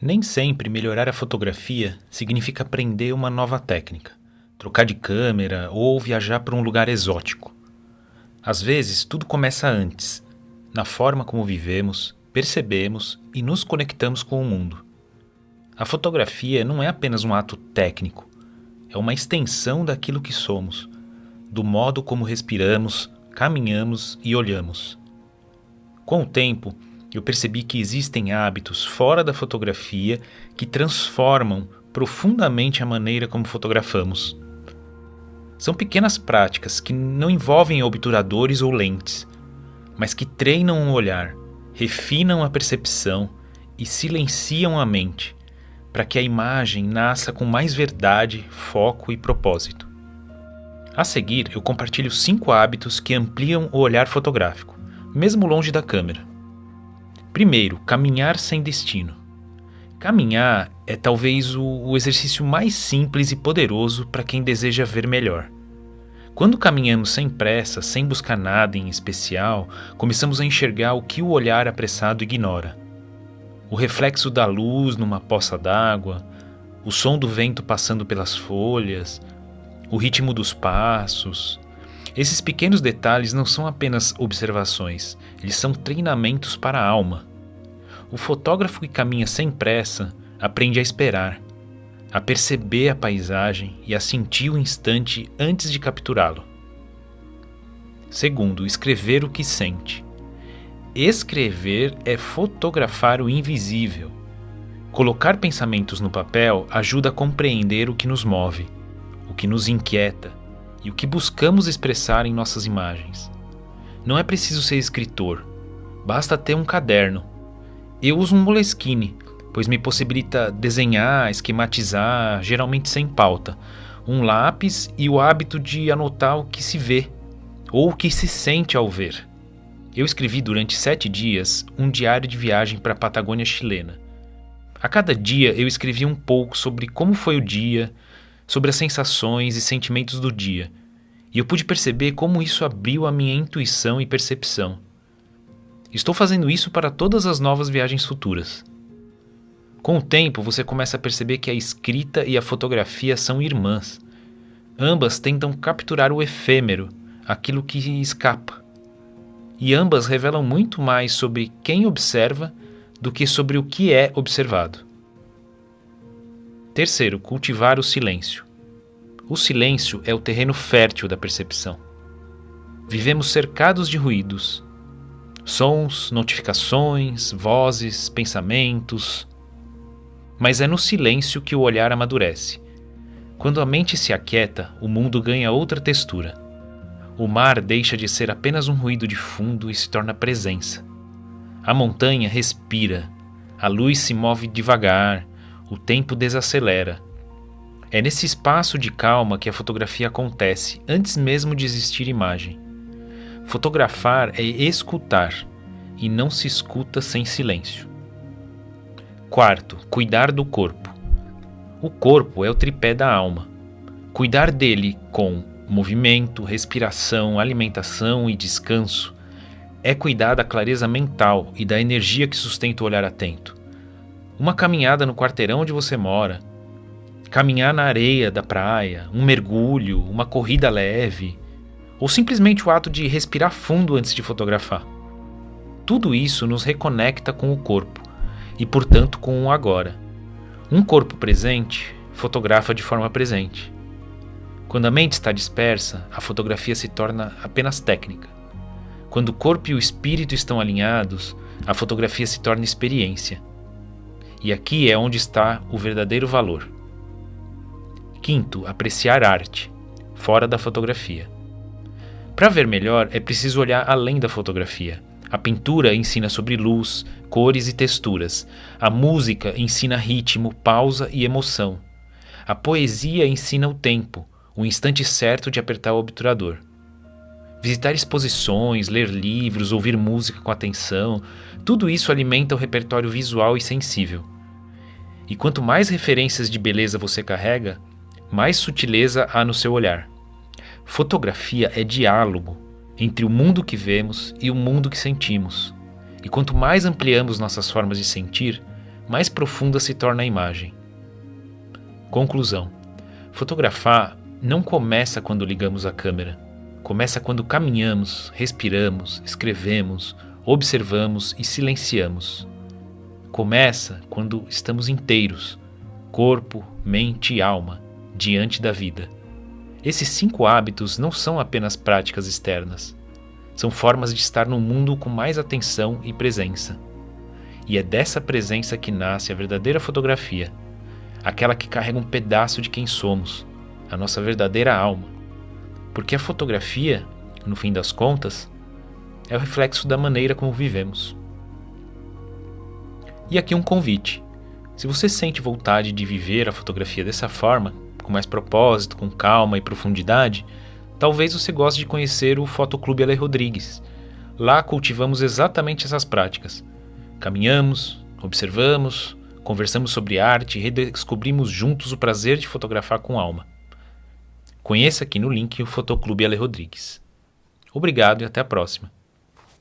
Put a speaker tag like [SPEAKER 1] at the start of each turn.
[SPEAKER 1] Nem sempre melhorar a fotografia significa aprender uma nova técnica, trocar de câmera ou viajar para um lugar exótico. Às vezes, tudo começa antes, na forma como vivemos, percebemos e nos conectamos com o mundo. A fotografia não é apenas um ato técnico, é uma extensão daquilo que somos, do modo como respiramos, caminhamos e olhamos. Com o tempo, eu percebi que existem hábitos fora da fotografia que transformam profundamente a maneira como fotografamos. São pequenas práticas que não envolvem obturadores ou lentes, mas que treinam o olhar, refinam a percepção e silenciam a mente, para que a imagem nasça com mais verdade, foco e propósito. A seguir, eu compartilho 5 hábitos que ampliam o olhar fotográfico, mesmo longe da câmera. Primeiro, caminhar sem destino. Caminhar é talvez o exercício mais simples e poderoso para quem deseja ver melhor. Quando caminhamos sem pressa, sem buscar nada em especial, começamos a enxergar o que o olhar apressado ignora. O reflexo da luz numa poça d'água, o som do vento passando pelas folhas, o ritmo dos passos. Esses pequenos detalhes não são apenas observações, eles são treinamentos para a alma. O fotógrafo que caminha sem pressa aprende a esperar, a perceber a paisagem e a sentir o instante antes de capturá-lo. Segundo, escrever o que sente. Escrever é fotografar o invisível. Colocar pensamentos no papel ajuda a compreender o que nos move, o que nos inquieta e o que buscamos expressar em nossas imagens. Não é preciso ser escritor, basta ter um caderno. Eu uso um Moleskine, pois me possibilita desenhar, esquematizar, geralmente sem pauta, um lápis e o hábito de anotar o que se vê, ou o que se sente ao ver. Eu escrevi durante 7 dias um diário de viagem para a Patagônia chilena. A cada dia eu escrevi um pouco sobre como foi o dia, sobre as sensações e sentimentos do dia, e eu pude perceber como isso abriu a minha intuição e percepção. Estou fazendo isso para todas as novas viagens futuras. Com o tempo, você começa a perceber que a escrita e a fotografia são irmãs. Ambas tentam capturar o efêmero, aquilo que escapa. E ambas revelam muito mais sobre quem observa do que sobre o que é observado. Terceiro, cultivar o silêncio. O silêncio é o terreno fértil da percepção. Vivemos cercados de ruídos. Sons, notificações, vozes, pensamentos. Mas é no silêncio que o olhar amadurece. Quando a mente se aquieta, o mundo ganha outra textura. O mar deixa de ser apenas um ruído de fundo e se torna presença. A montanha respira, a luz se move devagar, o tempo desacelera. É nesse espaço de calma que a fotografia acontece, antes mesmo de existir imagem. Fotografar é escutar, e não se escuta sem silêncio. Quarto, cuidar do corpo. O corpo é o tripé da alma. Cuidar dele com movimento, respiração, alimentação e descanso é cuidar da clareza mental e da energia que sustenta o olhar atento. Uma caminhada no quarteirão onde você mora, caminhar na areia da praia, um mergulho, uma corrida leve, ou simplesmente o ato de respirar fundo antes de fotografar. Tudo isso nos reconecta com o corpo e, portanto, com o agora. Um corpo presente fotografa de forma presente. Quando a mente está dispersa, a fotografia se torna apenas técnica. Quando o corpo e o espírito estão alinhados, a fotografia se torna experiência. E aqui é onde está o verdadeiro valor. Quinto, apreciar arte, fora da fotografia. Para ver melhor, é preciso olhar além da fotografia. A pintura ensina sobre luz, cores e texturas. A música ensina ritmo, pausa e emoção. A poesia ensina o tempo, o instante certo de apertar o obturador. Visitar exposições, ler livros, ouvir música com atenção, tudo isso alimenta o repertório visual e sensível. E quanto mais referências de beleza você carrega, mais sutileza há no seu olhar. Fotografia é diálogo entre o mundo que vemos e o mundo que sentimos. E quanto mais ampliamos nossas formas de sentir, mais profunda se torna a imagem. Conclusão: fotografar não começa quando ligamos a câmera. Começa quando caminhamos, respiramos, escrevemos, observamos e silenciamos. Começa quando estamos inteiros, corpo, mente e alma, diante da vida. Esses 5 hábitos não são apenas práticas externas. São formas de estar no mundo com mais atenção e presença. E é dessa presença que nasce a verdadeira fotografia, aquela que carrega um pedaço de quem somos, a nossa verdadeira alma. Porque a fotografia, no fim das contas, é o reflexo da maneira como vivemos. E aqui um convite. Se você sente vontade de viver a fotografia dessa forma, com mais propósito, com calma e profundidade, talvez você goste de conhecer o Fotoclube Ale Rodrigues. Lá cultivamos exatamente essas práticas. Caminhamos, observamos, conversamos sobre arte e redescobrimos juntos o prazer de fotografar com alma. Conheça aqui no link o Fotoclube Ale Rodrigues. Obrigado e até a próxima.